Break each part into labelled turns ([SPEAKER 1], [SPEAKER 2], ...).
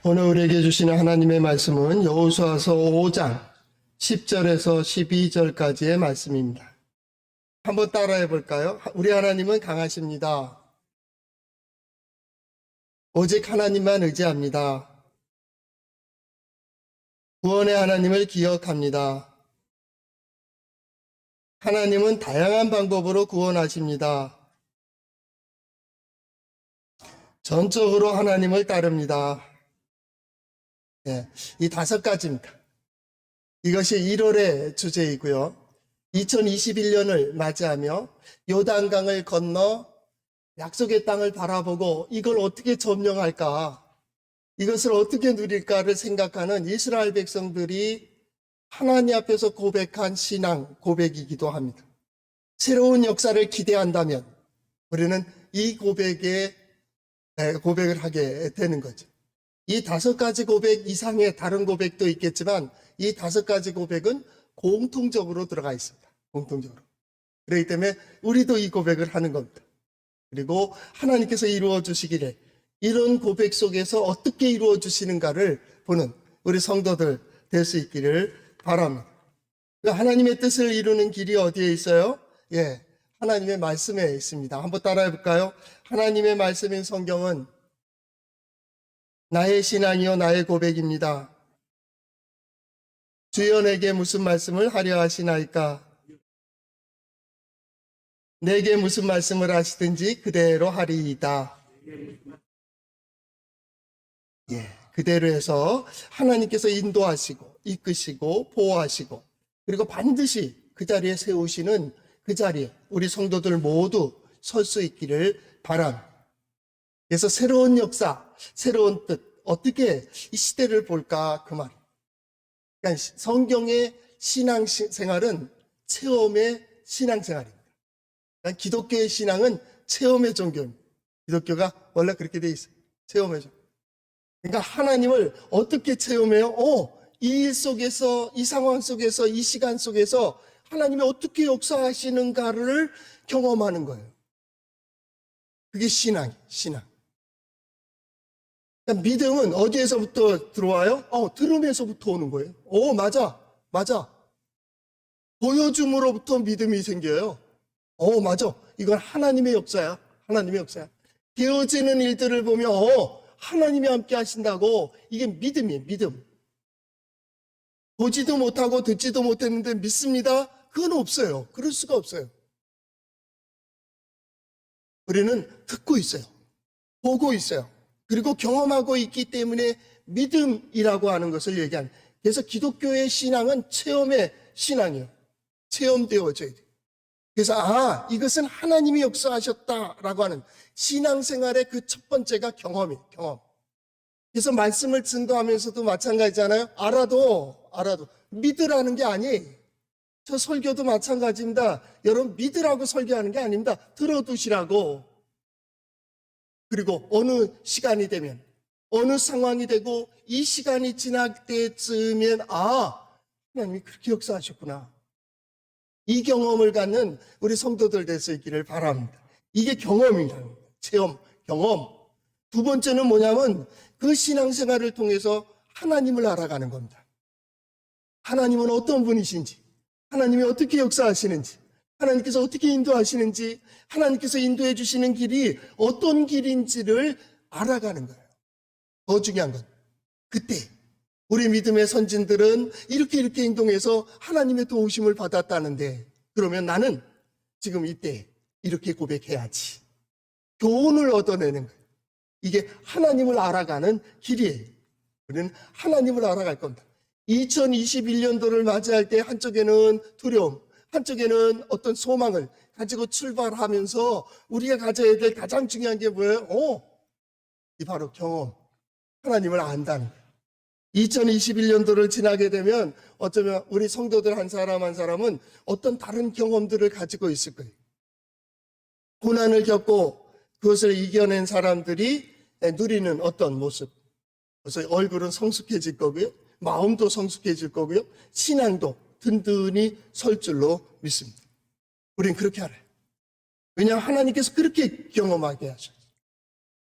[SPEAKER 1] 오늘 우리에게 주시는 하나님의 말씀은 여호수아서 5장 10절에서 12절까지의 말씀입니다. 한번 따라해 볼까요? 우리 하나님은 강하십니다. 오직 하나님만 의지합니다. 구원의 하나님을 기억합니다. 하나님은 다양한 방법으로 구원하십니다. 전적으로 하나님을 따릅니다. 이 5가지입니다. 이것이 1월의 주제이고요. 2021년을 맞이하며 요단강을 건너 약속의 땅을 바라보고 이걸 어떻게 점령할까, 이것을 어떻게 누릴까를 생각하는 이스라엘 백성들이 하나님 앞에서 고백한 신앙 고백이기도 합니다. 새로운 역사를 기대한다면 우리는 이 고백을 하게 되는 거죠. 이 5가지 고백 이상의 다른 고백도 있겠지만 이 5가지 고백은 공통적으로 들어가 있습니다. 공통적으로. 그렇기 때문에 우리도 이 고백을 하는 겁니다. 그리고 하나님께서 이루어 주시기를, 이런 고백 속에서 어떻게 이루어 주시는가를 보는 우리 성도들 될 수 있기를 바랍니다. 하나님의 뜻을 이루는 길이 어디에 있어요? 하나님의 말씀에 있습니다. 한번 따라해 볼까요? 하나님의 말씀인 성경은 나의 신앙이요 나의 고백입니다. 주여 내게 무슨 말씀을 하려 하시나이까? 내게 무슨 말씀을 하시든지 그대로 하리이다. 그대로 해서 하나님께서 인도하시고 이끄시고 보호하시고 그리고 반드시 그 자리에 세우시는 그 자리에 우리 성도들 모두 설 수 있기를 바랍니다. 그래서 새로운 역사, 새로운 뜻, 어떻게 이 시대를 볼까 그 말. 그러니까 성경의 신앙생활은 체험의 신앙생활입니다. 그러니까 기독교의 신앙은 체험의 종교입니다. 기독교가 원래 그렇게 돼 있어요. 체험의 종교. 그러니까 하나님을 어떻게 체험해요? 이 일 속에서, 이 상황 속에서, 이 시간 속에서 하나님이 어떻게 역사하시는가를 경험하는 거예요. 그게 신앙이에요. 신앙. 그러니까 믿음은 어디에서부터 들어와요? 들음에서부터 오는 거예요. 맞아. 보여줌으로부터 믿음이 생겨요. 맞아. 이건 하나님의 역사야. 하나님의 역사야. 되어지는 일들을 보면 하나님이 함께 하신다고, 이게 믿음이에요. 믿음. 보지도 못하고 듣지도 못했는데 믿습니다? 그건 없어요. 그럴 수가 없어요. 우리는 듣고 있어요. 보고 있어요. 그리고 경험하고 있기 때문에 믿음이라고 하는 것을 얘기합니다. 그래서 기독교의 신앙은 체험의 신앙이에요. 체험되어져야 돼요. 그래서 이것은 하나님이 역사하셨다라고 하는 신앙생활의 그 첫 번째가 경험이에요. 경험. 그래서 말씀을 증거하면서도 마찬가지잖아요. 알아도 믿으라는 게 아니에요. 저 설교도 마찬가지입니다. 여러분 믿으라고 설교하는 게 아닙니다. 들어두시라고. 그리고 어느 시간이 되면, 어느 상황이 되고 이 시간이 지날 때쯤엔 하나님이 그렇게 역사하셨구나. 이 경험을 갖는 우리 성도들 될 수 있기를 바랍니다. 이게 경험이에요. 체험, 경험. 두 번째는 뭐냐면 그 신앙생활을 통해서 하나님을 알아가는 겁니다. 하나님은 어떤 분이신지, 하나님이 어떻게 역사하시는지, 하나님께서 어떻게 인도하시는지, 하나님께서 인도해 주시는 길이 어떤 길인지를 알아가는 거예요. 더 중요한 건 그때 우리 믿음의 선진들은 이렇게 행동해서 하나님의 도우심을 받았다는데, 그러면 나는 지금 이때 이렇게 고백해야지. 교훈을 얻어내는 거예요. 이게 하나님을 알아가는 길이에요. 우리는 하나님을 알아갈 겁니다. 2021년도를 맞이할 때 한쪽에는 두려움, 한쪽에는 어떤 소망을 가지고 출발하면서 우리가 가져야 될 가장 중요한 게 뭐예요? 이 바로 경험. 하나님을 안다는 거예요. 2021년도를 지나게 되면 어쩌면 우리 성도들 한 사람 한 사람은 어떤 다른 경험들을 가지고 있을 거예요. 고난을 겪고 그것을 이겨낸 사람들이 누리는 어떤 모습. 그래서 얼굴은 성숙해질 거고요. 마음도 성숙해질 거고요. 신앙도 든든히 설 줄로 믿습니다. 우리는 그렇게 알아요. 왜냐하면 하나님께서 그렇게 경험하게 하셨어요.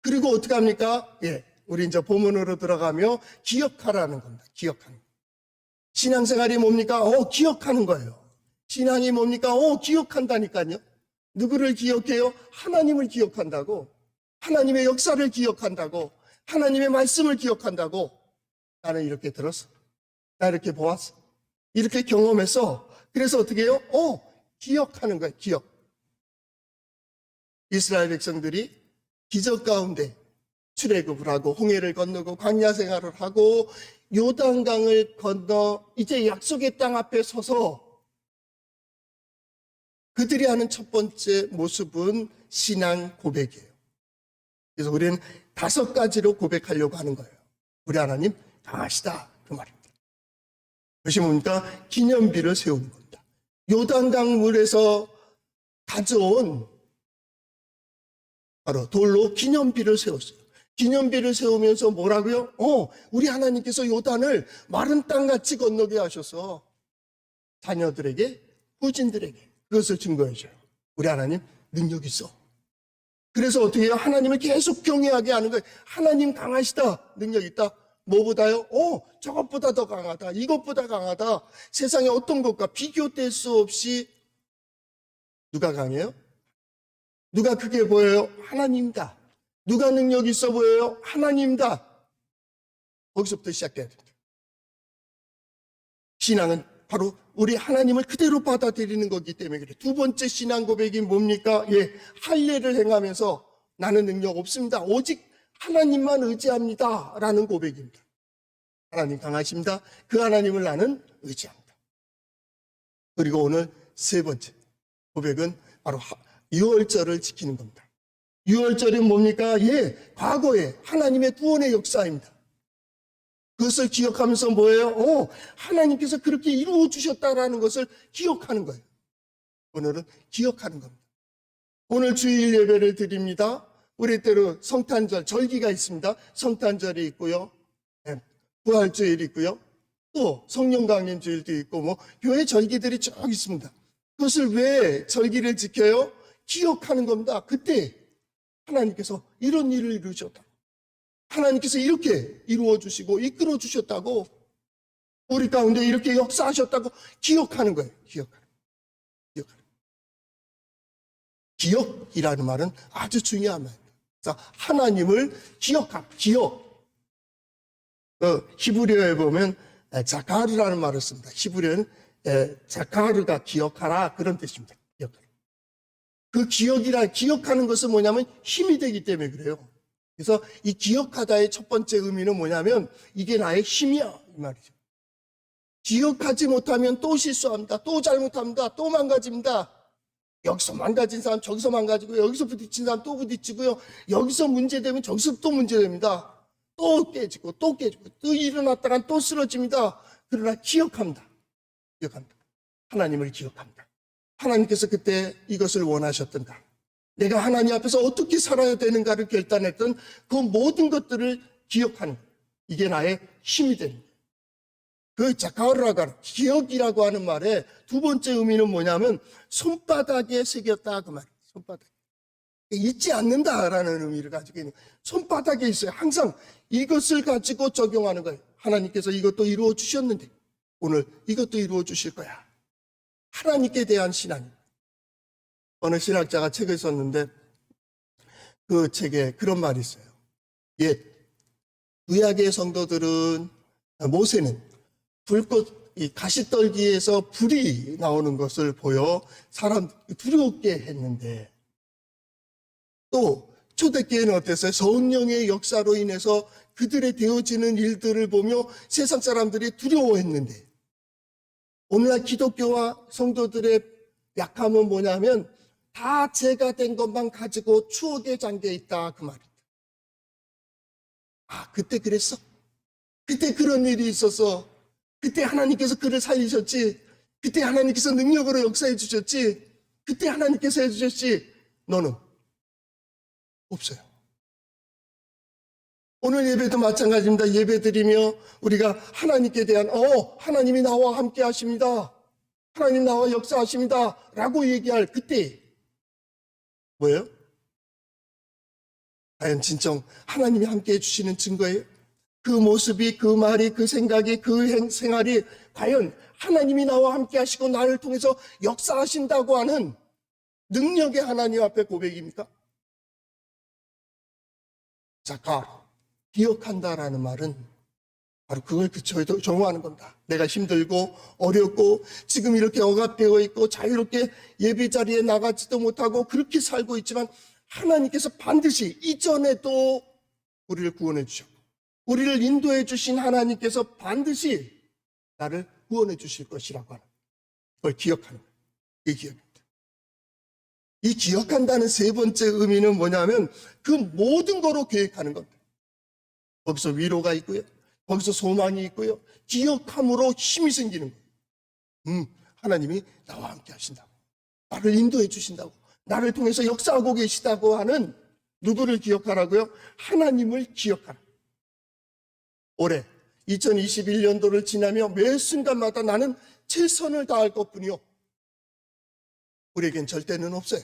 [SPEAKER 1] 그리고 어떻게 합니까? 우리 이제 본문으로 들어가며 기억하라는 겁니다. 기억하는. 신앙생활이 뭡니까? 기억하는 거예요. 신앙이 뭡니까? 기억한다니까요. 누구를 기억해요? 하나님을 기억한다고. 하나님의 역사를 기억한다고. 하나님의 말씀을 기억한다고. 나는 이렇게 들었어. 나 이렇게 보았어. 이렇게 경험했어. 그래서 어떻게 해요? 기억하는 거예요. 기억. 이스라엘 백성들이 기적 가운데 출애굽을 하고 홍해를 건너고 광야 생활을 하고 요단강을 건너 이제 약속의 땅 앞에 서서 그들이 하는 첫 번째 모습은 신앙 고백이에요. 그래서 우리는 5가지로 고백하려고 하는 거예요. 우리 하나님 강하시다, 그 말입니다. 그것이 뭡니까? 기념비를 세우는 겁니다. 요단강 물에서 가져온 바로 돌로 기념비를 세웠어요. 기념비를 세우면서 뭐라고요? 우리 하나님께서 요단을 마른 땅같이 건너게 하셔서 자녀들에게, 후진들에게 그것을 증거해줘요. 우리 하나님 능력 있어. 그래서 어떻게 해요? 하나님을 계속 경외하게 하는 거예요. 하나님 강하시다, 능력 있다. 뭐보다요? 저것보다 더 강하다, 이것보다 강하다. 세상의 어떤 것과 비교될 수 없이 누가 강해요? 누가 크게 보여요? 하나님이다. 누가 능력 있어 보여요? 하나님이다. 거기서부터 시작돼야 됩니다. 신앙은 바로 우리 하나님을 그대로 받아들이는 거기 때문에 그래요. 두 번째 신앙 고백이 뭡니까? 할례를 행하면서 나는 능력 없습니다. 오직 하나님만 의지합니다. 라는 고백입니다. 하나님 강하십니다. 그 하나님을 나는 의지합니다. 그리고 오늘 세 번째 고백은 바로 유월절을 지키는 겁니다. 유월절이 뭡니까? 과거에 하나님의 구원의 역사입니다. 그것을 기억하면서 뭐예요? 하나님께서 그렇게 이루어 주셨다라는 것을 기억하는 거예요. 오늘은 기억하는 겁니다. 오늘 주일 예배를 드립니다. 우리 때로 성탄절, 절기가 있습니다. 성탄절이 있고요. 부활주일이 있고요. 또 성령 강림 주일도 있고 교회 절기들이 쭉 있습니다. 그것을 왜 절기를 지켜요? 기억하는 겁니다. 그때 하나님께서 이런 일을 이루셨다. 하나님께서 이렇게 이루어 주시고 이끌어 주셨다고, 우리 가운데 이렇게 역사하셨다고 기억하는 거예요. 기억하는. 기억이라는 말은 아주 중요한 말입니다. 자, 하나님을 기억. 히브리어에 보면 자카르라는 말을 씁니다. 히브리어는 자카르가 기억하라, 그런 뜻입니다. 기억하라. 그 기억하는 것은 뭐냐면 힘이 되기 때문에 그래요. 그래서 이 기억하다의 첫 번째 의미는 뭐냐면 이게 나의 힘이야, 이 말이죠. 기억하지 못하면 또 실수합니다. 또 잘못합니다. 또 망가집니다. 여기서 망가진 사람 저기서 망가지고, 여기서 부딪힌 사람 또 부딪히고요. 여기서 문제되면 저기서 또 문제됩니다. 또 깨지고 또 일어났다간 또 쓰러집니다. 그러나 기억합니다. 하나님을 기억합니다. 하나님께서 그때 이것을 원하셨던가, 내가 하나님 앞에서 어떻게 살아야 되는가를 결단했던 그 모든 것들을 기억하는 거예요. 이게 나의 힘이 되는 거예요. 그 자카르라가 기억이라고 하는 말의 두 번째 의미는 뭐냐면 손바닥에 새겼다, 그 말이에요. 손바닥에. 잊지 않는다라는 의미를 가지고 있는, 손바닥에 있어요. 항상 이것을 가지고 적용하는 거예요. 하나님께서 이것도 이루어 주셨는데 오늘 이것도 이루어 주실 거야. 하나님께 대한 신앙입니다. 어느 신학자가 책을 썼는데 그 책에 그런 말이 있어요. 구약의 성도들은, 모세는 불꽃, 이 가시떨기에서 불이 나오는 것을 보여 사람 두렵게 했는데, 또 초대교회는 어땠어요? 성령의 역사로 인해서 그들의 되어지는 일들을 보며 세상 사람들이 두려워했는데, 오늘날 기독교와 성도들의 약함은 뭐냐면 다 제가 된 것만 가지고 추억에 잠겨 있다, 그 말입니다. 그때 그랬어? 그때 그런 일이 있어서 그때 하나님께서 그를 살리셨지, 그때 하나님께서 능력으로 역사해 주셨지, 그때 하나님께서 해주셨지. 너는 없어요. 오늘 예배도 마찬가지입니다. 예배 드리며 우리가 하나님께 대한 하나님이 나와 함께 하십니다, 하나님 나와 역사하십니다 라고 얘기할 그때 뭐예요? 과연 진정 하나님이 함께해 주시는 증거예요? 그 모습이, 그 말이, 그 생각이, 그 생활이 과연 하나님이 나와 함께 하시고 나를 통해서 역사하신다고 하는 능력의 하나님 앞에 고백입니까? 자, 기억한다라는 말은 바로 그걸 정오하는 겁니다. 내가 힘들고 어렵고 지금 이렇게 억압되어 있고 자유롭게 예배 자리에 나가지도 못하고 그렇게 살고 있지만 하나님께서 반드시 이전에도 우리를 구원해 주셨고 우리를 인도해 주신 하나님께서 반드시 나를 구원해 주실 것이라고 하는 그걸 기억하는 거예요. 이 기억입니다. 이 기억한다는 세 번째 의미는 뭐냐면 그 모든 거로 계획하는 겁니다. 거기서 위로가 있고요. 거기서 소망이 있고요. 기억함으로 힘이 생기는 거예요. 하나님이 나와 함께 하신다고. 나를 인도해 주신다고. 나를 통해서 역사하고 계시다고 하는 누구를 기억하라고요? 하나님을 기억하라. 올해 2021년도를 지나며 매 순간마다 나는 최선을 다할 것뿐이요. 우리에겐 절대는 없어요.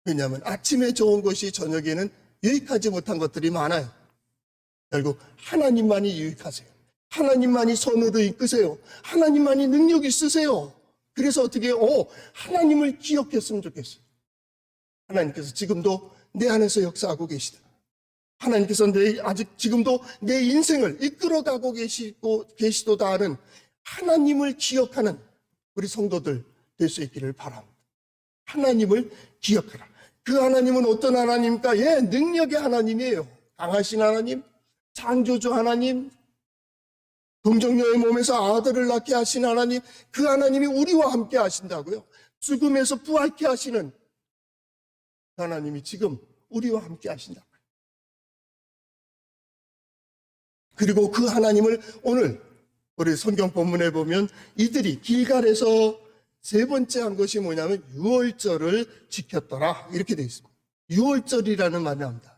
[SPEAKER 1] 왜냐하면 아침에 좋은 것이 저녁에는 유익하지 못한 것들이 많아요. 결국 하나님만이 유익하세요. 하나님만이 손으로 이끄세요. 하나님만이 능력 있으세요. 그래서 어떻게 해요? 하나님을 기억했으면 좋겠어요. 하나님께서 지금도 내 안에서 역사하고 계시다. 하나님께서 아직 지금도 내 인생을 이끌어가고 계시도다 하는 하나님을 기억하는 우리 성도들 될 수 있기를 바랍니다. 하나님을 기억하라. 그 하나님은 어떤 하나님입니까? 능력의 하나님이에요. 강하신 하나님, 창조주 하나님, 동정녀의 몸에서 아들을 낳게 하신 하나님, 그 하나님이 우리와 함께 하신다고요. 죽음에서 부활케 하시는 그 하나님이 지금 우리와 함께 하신다고요. 그리고 그 하나님을 오늘 우리 성경 본문에 보면 이들이 길갈에서 세 번째 한 것이 뭐냐면 유월절을 지켰더라 이렇게 되어 있습니다. 유월절이라는 말이 나옵니다.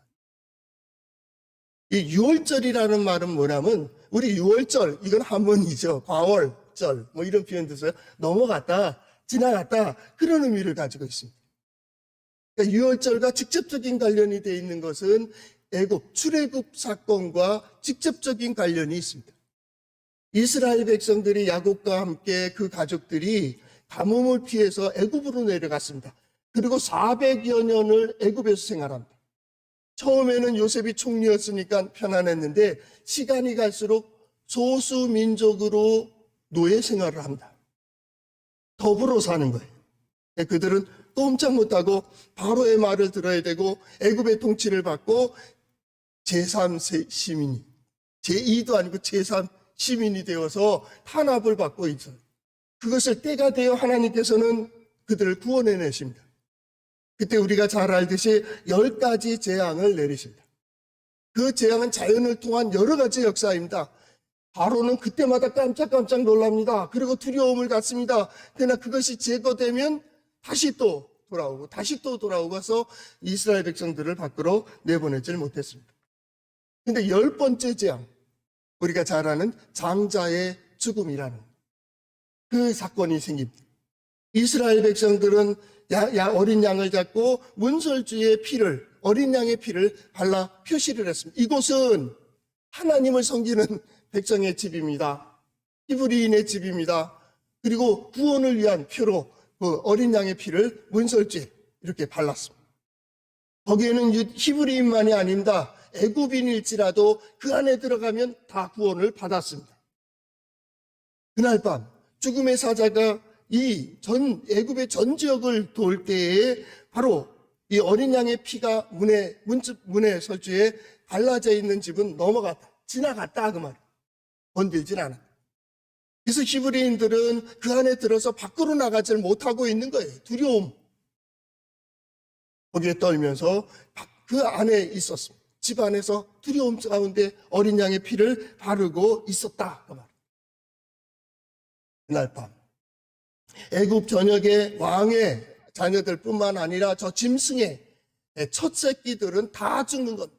[SPEAKER 1] 이 유월절이라는 말은 뭐냐면 우리 유월절 이건 한문이죠. 과월절 뭐 이런 표현도 써요. 넘어갔다 지나갔다 그런 의미를 가지고 있습니다. 그러니까 유월절과 직접적인 관련이 되어 있는 것은 애굽 출애굽 사건과 직접적인 관련이 있습니다. 이스라엘 백성들이 야곱과 함께 그 가족들이 가뭄을 피해서 애굽으로 내려갔습니다. 그리고 400여 년을 애굽에서 생활합니다. 처음에는 요셉이 총리였으니까 편안했는데 시간이 갈수록 소수 민족으로 노예 생활을 합니다. 더불어 사는 거예요. 그들은 꼼짝 못하고 바로의 말을 들어야 되고 애굽의 통치를 받고 제3 시민이 제2도 아니고 제3 시민이 되어서 탄압을 받고 있어요. 그것을 때가 되어 하나님께서는 그들을 구원해내십니다. 그때 우리가 잘 알듯이 10가지 재앙을 내리십니다. 그 재앙은 자연을 통한 여러 가지 역사입니다. 바로는 그때마다 깜짝깜짝 놀랍니다. 그리고 두려움을 갖습니다. 그러나 그것이 제거되면 다시 또 돌아오고 다시 또 돌아오고서 이스라엘 백성들을 밖으로 내보내질 못했습니다. 그런데 10번째 재앙, 우리가 잘 아는 장자의 죽음이라는 그 사건이 생깁니다. 이스라엘 백성들은 어린 양을 잡고 문설주의 피를, 어린 양의 피를 발라 표시를 했습니다. 이곳은 하나님을 섬기는 백성의 집입니다. 히브리인의 집입니다. 그리고 구원을 위한 표로 그 어린 양의 피를 문설주에 이렇게 발랐습니다. 거기에는 히브리인만이 아닙니다. 애굽인일지라도 그 안에 들어가면 다 구원을 받았습니다. 그날 밤 죽음의 사자가 이 애굽의 전 지역을 돌 때에 바로 이 어린 양의 피가 문의 설주에 발라져 있는 집은 넘어갔다, 지나갔다 그 말. 건들진 않아. 그래서 히브리인들은 그 안에 들어서 밖으로 나가질 못하고 있는 거예요. 두려움. 거기에 떨면서 그 안에 있었습니다. 집 안에서 두려움 가운데 어린 양의 피를 바르고 있었다 그 말. 그날 밤 애굽 전역의 왕의 자녀들뿐만 아니라 저 짐승의 첫 새끼들은 다 죽는 것,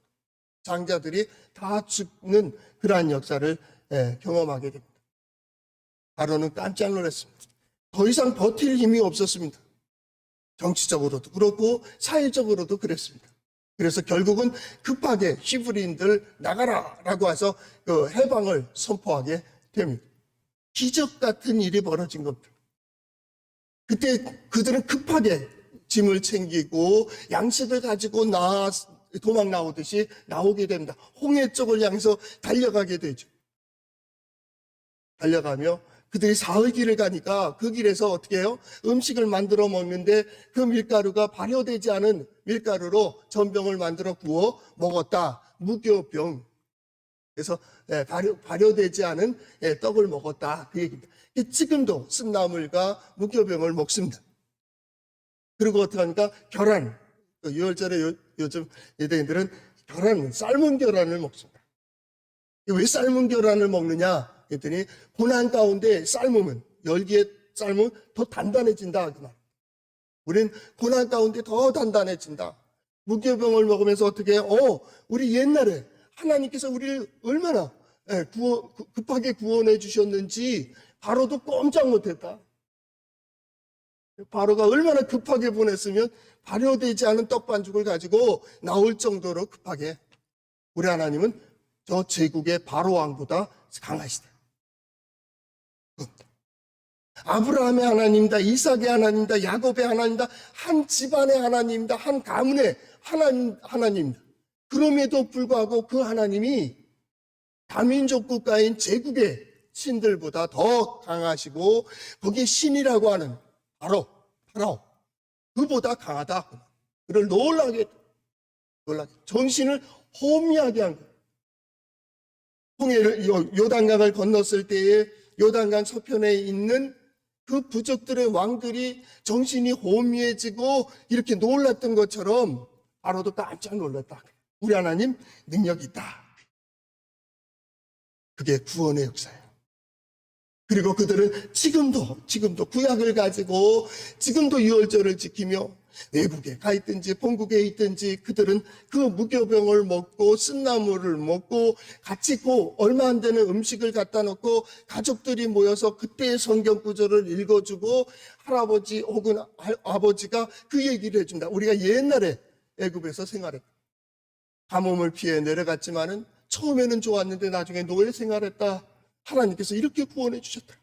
[SPEAKER 1] 장자들이 다 죽는 그러한 역사를 경험하게 됩니다. 바로는 깜짝 놀랐습니다. 더 이상 버틸 힘이 없었습니다. 정치적으로도 그렇고 사회적으로도 그랬습니다. 그래서 결국은 급하게 히브리인들 나가라라고 해서 그 해방을 선포하게 됩니다. 기적 같은 일이 벌어진 겁니다. 그때 그들은 급하게 짐을 챙기고 양식을 가지고 도망 나오듯이 나오게 됩니다. 홍해 쪽을 향해서 달려가게 되죠. 달려가며 그들이 사흘 길을 가니까 그 길에서 어떻게 해요? 음식을 만들어 먹는데 그 밀가루가 발효되지 않은 밀가루로 전병을 만들어 구워 먹었다. 무교병. 그래서 발효되지 않은 떡을 먹었다. 그 얘기입니다. 지금도 쓴나물과 무교병을 먹습니다. 그리고 어떻게 하니까 계란. 유월절에 요즘 예대인들은 삶은 계란을 먹습니다. 왜 삶은 계란을 먹느냐? 그랬더니 고난 가운데 삶으면, 열기에 삶으면 더 단단해진다. 그 말. 우린 고난 가운데 더 단단해진다. 무교병을 먹으면서 어떻게 해요? 우리 옛날에 하나님께서 우리를 얼마나 급하게 구원해 주셨는지 바로도 꼼짝 못했다. 바로가 얼마나 급하게 보냈으면 발효되지 않은 떡반죽을 가지고 나올 정도로 급하게. 우리 하나님은 저 제국의 바로 왕보다 강하시다. 아브라함의 하나님이다, 이삭의 하나님이다, 야곱의 하나님이다, 한 집안의 하나님이다, 한 가문의 하나님이다. 그럼에도 불구하고 그 하나님이 다민족 국가인 제국의 신들보다 더 강하시고 거기에 신이라고 하는 파라오 그보다 강하다. 그를 놀라게 정신을 혼미하게 한 거예요. 홍해를 요단강을 건넜을 때에 요단강 서편에 있는 그 부족들의 왕들이 정신이 혼미해지고 이렇게 놀랐던 것처럼 바로도 깜짝 놀랐다. 우리 하나님 능력이 있다. 그게 구원의 역사예요. 그리고 그들은 지금도 구약을 가지고 지금도 유월절을 지키며 외국에 가 있든지 본국에 있든지 그들은 그 무교병을 먹고 쓴나물을 먹고 같이 얼마 안 되는 음식을 갖다 놓고 가족들이 모여서 그때의 성경 구절을 읽어주고 할아버지 혹은 아버지가 그 얘기를 해준다. 우리가 옛날에 애굽에서 생활했다. 가뭄을 피해 내려갔지만은 처음에는 좋았는데 나중에 노예 생활했다. 하나님께서 이렇게 구원해 주셨다.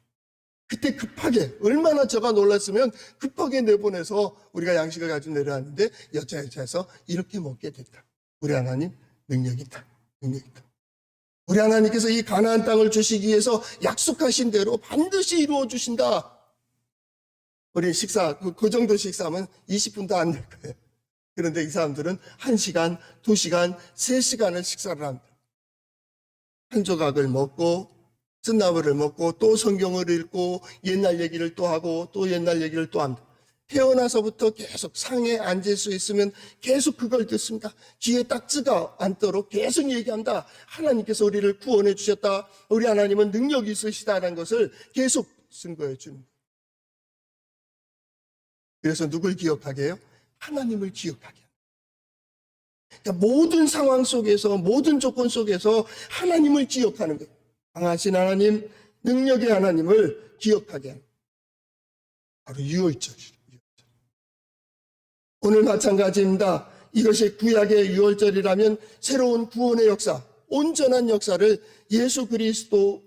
[SPEAKER 1] 그때 급하게 얼마나 제가 놀랐으면 급하게 내보내서 우리가 양식을 가지고 내려왔는데 여차여차해서 이렇게 먹게 됐다. 우리 하나님 능력이 있다. 우리 하나님께서 이 가나안 땅을 주시기 위해서 약속하신 대로 반드시 이루어 주신다. 우리 식사 그 정도 식사하면 20분도 안 될 거예요. 그런데 이 사람들은 1시간, 2시간, 3시간을 식사를 합니다. 한 조각을 먹고 쓴나물을 먹고 또 성경을 읽고 옛날 얘기를 또 하고 또 옛날 얘기를 또 합니다. 태어나서부터 계속 상에 앉을 수 있으면 계속 그걸 듣습니다. 귀에 딱지가 않도록 계속 얘기한다. 하나님께서 우리를 구원해 주셨다. 우리 하나님은 능력이 있으시다는 것을 계속 증거해 주는 거예요. 그래서 누굴 기억하게 해요? 하나님을 기억하게 해요. 그러니까 모든 상황 속에서 모든 조건 속에서 하나님을 기억하는 거예요. 강하신 하나님, 능력의 하나님을 기억하게 하는 거예요. 바로 유월절이에요. 오늘 마찬가지입니다. 이것이 구약의 유월절이라면 새로운 구원의 역사, 온전한 역사를 예수 그리스도와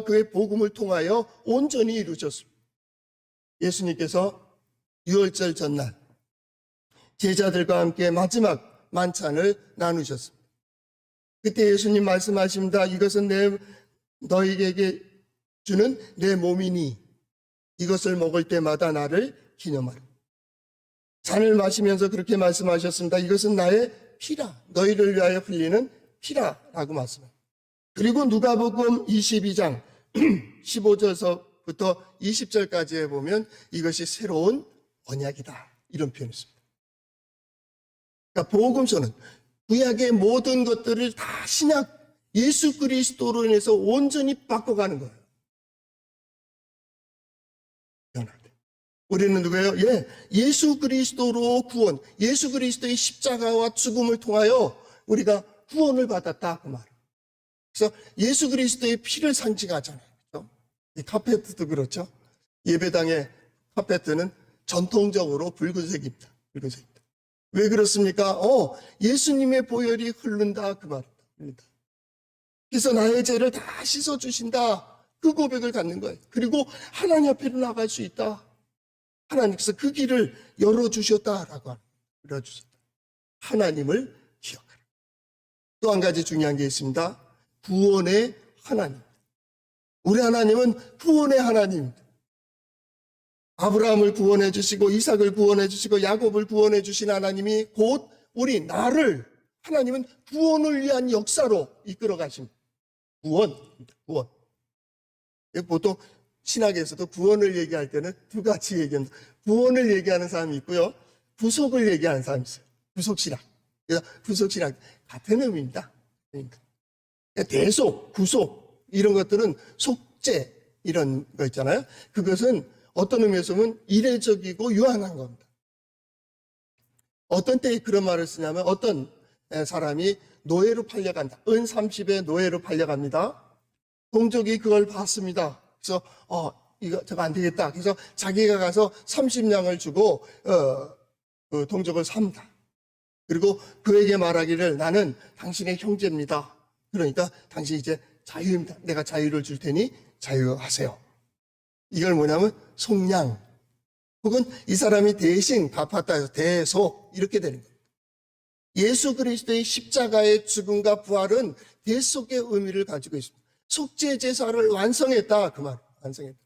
[SPEAKER 1] 그의 복음을 통하여 온전히 이루셨습니다. 예수님께서 유월절 전날 제자들과 함께 마지막 만찬을 나누셨습니다. 그때 예수님 말씀하십니다. 이것은 너희에게 주는 내 몸이니 이것을 먹을 때마다 나를 기념하라. 잔을 마시면서 그렇게 말씀하셨습니다. 이것은 나의 피라, 너희를 위하여 흘리는 피라라고 말씀합니다. 그리고 누가복음 22장 15절서부터 20절까지에 보면 이것이 새로운 언약이다 이런 표현이 있습니다. 그러니까 복음서는 구약의 모든 것들을 다 신약 예수 그리스도로 인해서 온전히 바꿔가는 거예요. 우리는 누구예요? 예수 그리스도로 구원, 예수 그리스도의 십자가와 죽음을 통하여 우리가 구원을 받았다 그 말이에요. 그래서 예수 그리스도의 피를 상징하잖아요. 그렇죠? 이 카페트도 그렇죠. 예배당의 카페트는 전통적으로 붉은색입니다. 왜 그렇습니까? 예수님의 보혈이 흐른다 그 말입니다. 그래서 나의 죄를 다 씻어주신다 그 고백을 갖는 거예요. 그리고 하나님 앞으로 나갈 수 있다. 하나님께서 그 길을 열어주셨다라고 열어주셨다. 하나님을 기억하라. 또 한 가지 중요한 게 있습니다. 구원의 하나님. 우리 하나님은 구원의 하나님입니다. 아브라함을 구원해 주시고 이삭을 구원해 주시고 야곱을 구원해 주신 하나님이 곧 우리 나를 하나님은 구원을 위한 역사로 이끌어 가십니다. 구원. 보통 신학에서도 구원을 얘기할 때는 두 가지 얘기합니다. 구원을 얘기하는 사람이 있고요. 구속을 얘기하는 사람이 있어요. 구속신학. 그래서 구속신학 같은 의미입니다. 그러니까 대속, 구속 이런 것들은 속죄 이런 거 있잖아요. 그것은 어떤 의미에서 보면 이례적이고 유한한 겁니다. 어떤 때에 그런 말을 쓰냐면 어떤 사람이 노예로 팔려간다. 은 30에 노예로 팔려갑니다. 동족이 그걸 봤습니다. 그래서 이거 저거 안 되겠다. 그래서 자기가 가서 30냥을 주고 그 동족을 삽니다. 그리고 그에게 말하기를 나는 당신의 형제입니다. 그러니까 당신 이제 자유입니다. 내가 자유를 줄 테니 자유하세요. 이걸 뭐냐면 속량 혹은 이 사람이 대신 갚았다 해서 대속 이렇게 되는 겁니다. 예수 그리스도의 십자가의 죽음과 부활은 대속의 의미를 가지고 있습니다. 속죄 제사를 완성했다 그 말. 완성했다.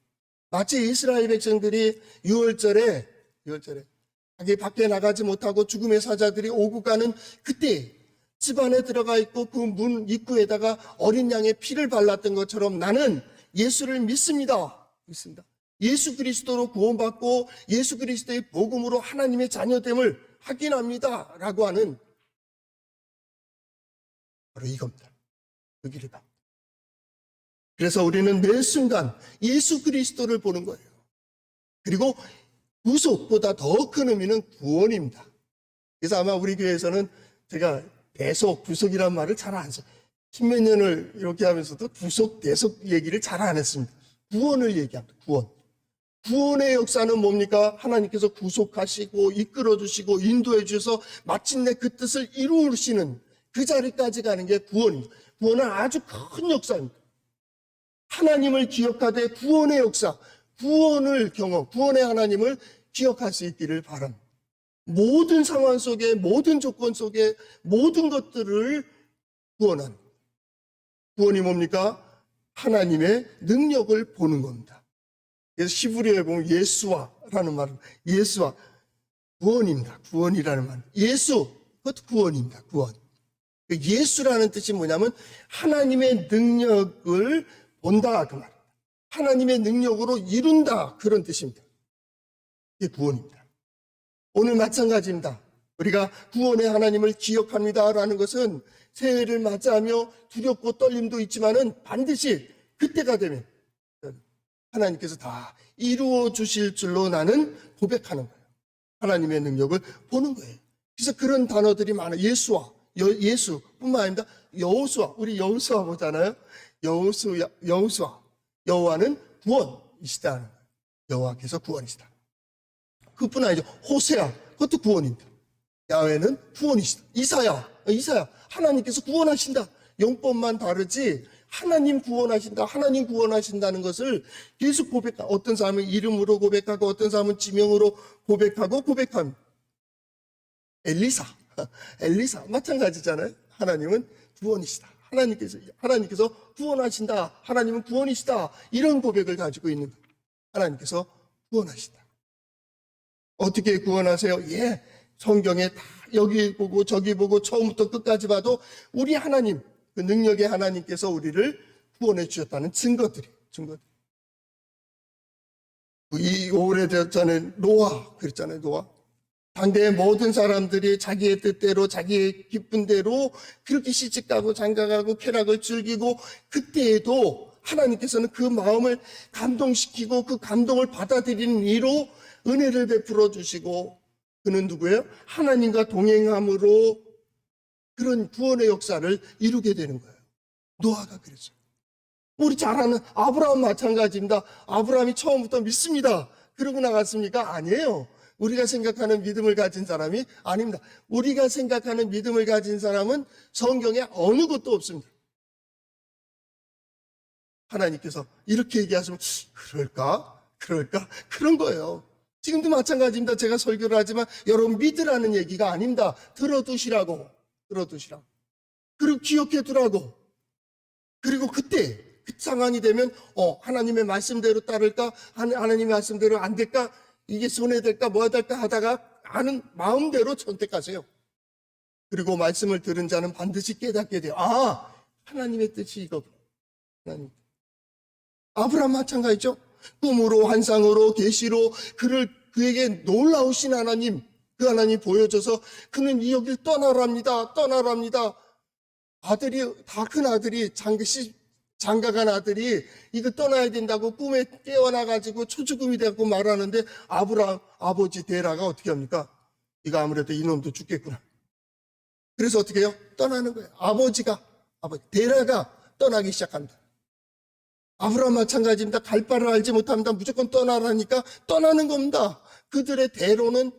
[SPEAKER 1] 마치 이스라엘 백성들이 6월절에 자기 밖에 나가지 못하고 죽음의 사자들이 오고 가는 그때 집 안에 들어가 있고 그 문 입구에다가 어린 양의 피를 발랐던 것처럼 나는 예수를 믿습니다. 예수 그리스도로 구원받고 예수 그리스도의 복음으로 하나님의 자녀됨을 확인합니다. 라고 하는 바로 이겁니다. 그 길을 갑니다. 그래서 우리는 매 순간 예수 그리스도를 보는 거예요. 그리고 구속보다 더 큰 의미는 구원입니다. 그래서 아마 우리 교회에서는 제가 대속, 구속이라는 말을 잘 안 써요. 십몇 년을 이렇게 하면서도 구속, 대속 얘기를 잘 안 했습니다. 구원을 얘기합니다. 구원. 구원의 역사는 뭡니까? 하나님께서 구속하시고 이끌어주시고 인도해 주셔서 마침내 그 뜻을 이루시는 그 자리까지 가는 게 구원입니다. 구원은 아주 큰 역사입니다. 하나님을 기억하되 구원의 역사, 구원의 하나님을 기억할 수 있기를 바랍니다. 모든 상황 속에, 모든 조건 속에 모든 것들을 구원하는 겁니다. 구원이 뭡니까? 하나님의 능력을 보는 겁니다. 그래서 히브리어에 보면 예수와라는 말은 예수와 구원입니다. 구원이라는 말. 예수, 그것도 구원입니다. 구원. 예수라는 뜻이 뭐냐면 하나님의 능력을 본다 그 말입니다. 하나님의 능력으로 이룬다 그런 뜻입니다. 이게 구원입니다. 오늘 마찬가지입니다. 우리가 구원의 하나님을 기억합니다라는 것은 새해를 맞이하며 두렵고 떨림도 있지만은 반드시 그때가 되면 하나님께서 다 이루어 주실 줄로 나는 고백하는 거예요. 하나님의 능력을 보는 거예요. 그래서 그런 단어들이 많아요. 예수뿐만 아니라 여호수아, 우리 여호수아 보잖아요. 여호수아, 여호와는 구원이시다는 거예요. 여호와께서 구원이시다. 그뿐 아니죠. 호세아, 그것도 구원입니다. 야훼는 구원이시다. 이사야, 하나님께서 구원하신다. 용법만 다르지 하나님 구원하신다. 하나님 구원하신다는 것을 계속 고백하고 어떤 사람은 이름으로 고백하고 어떤 사람은 지명으로 고백합니다. 엘리사 마찬가지잖아요. 하나님은 구원이시다. 하나님께서 구원하신다. 하나님은 구원이시다. 이런 고백을 가지고 있는 거예요. 하나님께서 구원하신다. 어떻게 구원하세요? 성경에 다 여기 보고 저기 보고 처음부터 끝까지 봐도 우리 하나님, 그 능력의 하나님께서 우리를 구원해 주셨다는 증거들이. 이 오래전에 노아 그랬잖아요. 노아. 당대의 모든 사람들이 자기의 뜻대로 자기의 기쁜 대로 그렇게 시집가고 장가가고 쾌락을 즐기고 그때에도 하나님께서는 그 마음을 감동시키고 그 감동을 받아들이는 이로 은혜를 베풀어 주시고 그는 누구예요? 하나님과 동행함으로 그런 구원의 역사를 이루게 되는 거예요. 노아가 그랬어요. 우리 잘 아는 아브라함 마찬가지입니다. 아브라함이 처음부터 믿습니다. 그러고 나갔습니까? 아니에요. 우리가 생각하는 믿음을 가진 사람이 아닙니다. 우리가 생각하는 믿음을 가진 사람은 성경에 어느 것도 없습니다. 하나님께서 이렇게 얘기하시면 그럴까? 그런 거예요. 지금도 마찬가지입니다. 제가 설교를 하지만 여러분 믿으라는 얘기가 아닙니다. 들어두시라고. 그리고 기억해 두라고. 그리고 그때 그 상황이 되면 하나님의 말씀대로 따를까? 하나님의 말씀대로 안 될까? 이게 손해될까? 뭐가 될까? 하다가 아는 마음대로 선택하세요. 그리고 말씀을 들은 자는 반드시 깨닫게 돼요. 하나님의 뜻이 이거구나. 하나님. 아브라함 마찬가지죠. 꿈으로, 환상으로, 계시로 그에게 놀라우신 하나님, 그 하나님 보여줘서 그는 이 여길 떠나랍니다. 아들이, 다 큰 아들이, 장가간 아들이 이거 떠나야 된다고 꿈에 깨어나가지고 초죽음이 되고 말하는데 아브라함 아버지 데라가 어떻게 합니까? 이거 아무래도 이놈도 죽겠구나. 그래서 어떻게 해요? 떠나는 거예요. 데라가 떠나기 시작합니다. 아브라함 마찬가지입니다. 갈 바를 알지 못합니다. 무조건 떠나라니까 떠나는 겁니다. 그들의 대로는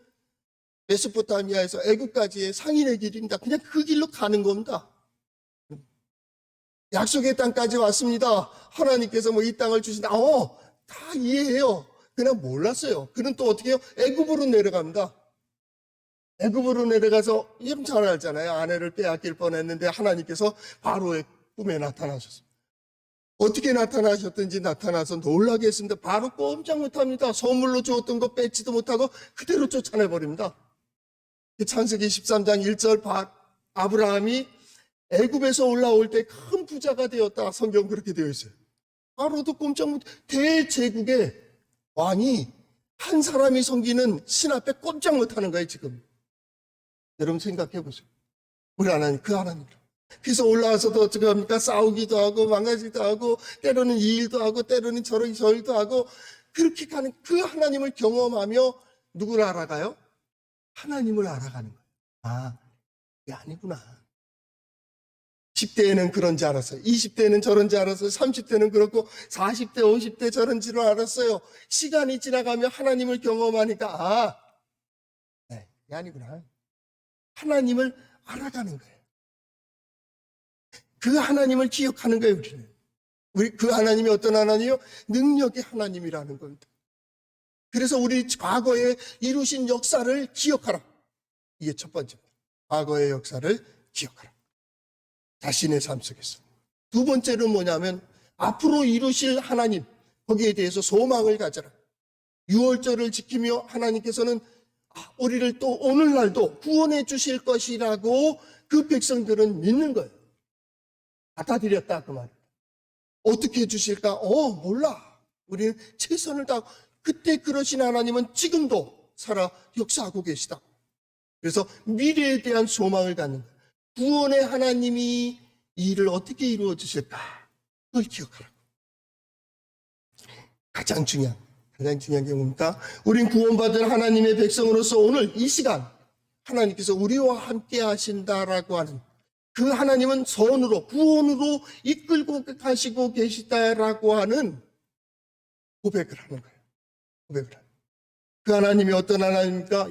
[SPEAKER 1] 메소포타미아에서 애굽까지의 상인의 길입니다. 그냥 그 길로 가는 겁니다. 약속의 땅까지 왔습니다. 하나님께서 이 땅을 주신다. 다 이해해요. 그냥 몰랐어요. 그는 또 어떻게 해요? 애굽으로 내려갑니다. 애굽으로 내려가서 여러분 잘 알잖아요. 아내를 빼앗길 뻔했는데 하나님께서 바로의 꿈에 나타나셨습니다. 어떻게 나타나셨든지 나타나서 놀라게 했습니다. 바로 꼼짝 못합니다. 선물로 주었던 거 뺏지도 못하고 그대로 쫓아내버립니다. 창세기 13장 1절 아브라함이 애굽에서 올라올 때 큰 부자가 되었다. 성경 그렇게 되어 있어요. 바로도 꼼짝 못, 대제국의 왕이 한 사람이 섬기는 신 앞에 꼼짝 못하는 거예요, 지금. 여러분 생각해 보세요. 우리 하나님, 그 하나님. 그래서 올라와서도 어떻게 합니까? 싸우기도 하고, 망가지기도 하고, 때로는 이 일도 하고, 때로는 저 일도 하고, 그렇게 가는 그 하나님을 경험하며 누구를 알아가요? 하나님을 알아가는 거예요. 이게 아니구나. 10대에는 그런지 알았어요. 20대에는 저런지 알았어요. 30대는 그렇고 40대, 50대 저런 줄 알았어요. 시간이 지나가며 하나님을 경험하니까 이게 아니구나. 하나님을 알아가는 거예요. 그 하나님을 기억하는 거예요, 우리는. 그 하나님이 어떤 하나님이요? 능력의 하나님이라는 겁니다. 그래서 우리 과거에 이루신 역사를 기억하라. 이게 첫 번째입니다. 과거의 역사를 기억하라. 자신의 삶 속에서. 두 번째는 뭐냐면 앞으로 이루실 하나님, 거기에 대해서 소망을 가져라. 유월절을 지키며 하나님께서는 우리를 또 오늘날도 구원해 주실 것이라고 그 백성들은 믿는 거예요. 받아들였다 그 말입니다. 어떻게 해 주실까? 몰라. 우리는 최선을 다하고 그때 그러신 하나님은 지금도 살아 역사하고 계시다. 그래서 미래에 대한 소망을 갖는 거예요. 구원의 하나님이 이 일을 어떻게 이루어 주실까? 그걸 기억하라고. 가장 중요한 게 뭡니까? 우린 구원받은 하나님의 백성으로서 오늘 이 시간 하나님께서 우리와 함께 하신다라고 하는 그 하나님은 선으로 구원으로 이끌고 가시고 계시다라고 하는 고백을 하는 거예요. 고백을 하는. 그 하나님이 어떤 하나님입니까?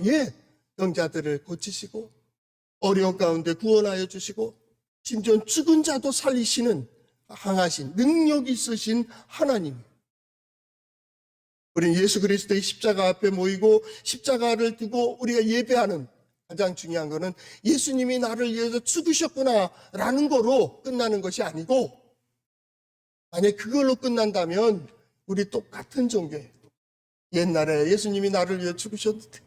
[SPEAKER 1] 병자들을 고치시고 어려운 가운데 구원하여 주시고 심지어 죽은 자도 살리시는 강하신 능력 있으신 하나님이에요. 우리는 예수 그리스도의 십자가 앞에 모이고 십자가를 두고 우리가 예배하는 가장 중요한 것은 예수님이 나를 위해서 죽으셨구나라는 거로 끝나는 것이 아니고, 만약 그걸로 끝난다면 우리 똑같은 종교예요. 옛날에 예수님이 나를 위해 죽으셨는데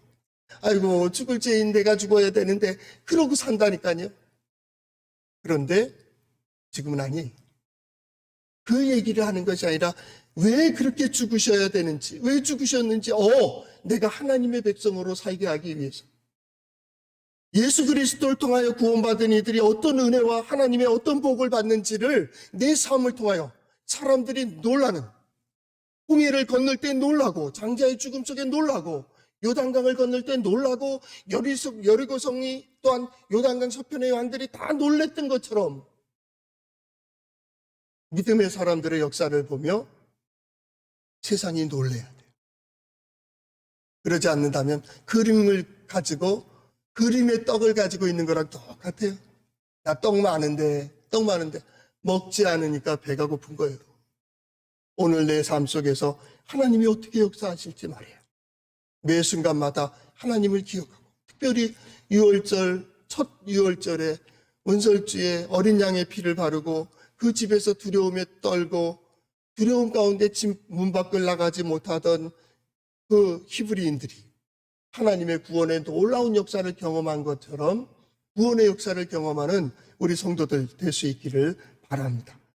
[SPEAKER 1] 아이고 죽을 죄인 내가 죽어야 되는데 그러고 산다니까요. 그런데 지금은 아니에요. 그 얘기를 하는 것이 아니라 왜 그렇게 죽으셔야 되는지, 왜 죽으셨는지, 내가 하나님의 백성으로 살게 하기 위해서. 예수 그리스도를 통하여 구원받은 이들이 어떤 은혜와 하나님의 어떤 복을 받는지를 내 삶을 통하여 사람들이 놀라는, 홍해를 건널 때 놀라고, 장자의 죽음 속에 놀라고, 요단강을 건널 때 놀라고, 여리고성이 또한 요단강 서편의 왕들이 다 놀랬던 것처럼 믿음의 사람들의 역사를 보며 세상이 놀래야 돼요. 그러지 않는다면 그림을 가지고 그림의 떡을 가지고 있는 거랑 똑같아요. 나 떡 많은데 먹지 않으니까 배가 고픈 거예요. 오늘 내 삶 속에서 하나님이 어떻게 역사하실지 말이에요. 매 순간마다 하나님을 기억하고 특별히 첫 유월절에 은설주에 어린 양의 피를 바르고 그 집에서 두려움에 떨고 두려움 가운데 집 문 밖을 나가지 못하던 그 히브리인들이 하나님의 구원의 놀라운 역사를 경험한 것처럼 구원의 역사를 경험하는 우리 성도들 될 수 있기를 바랍니다.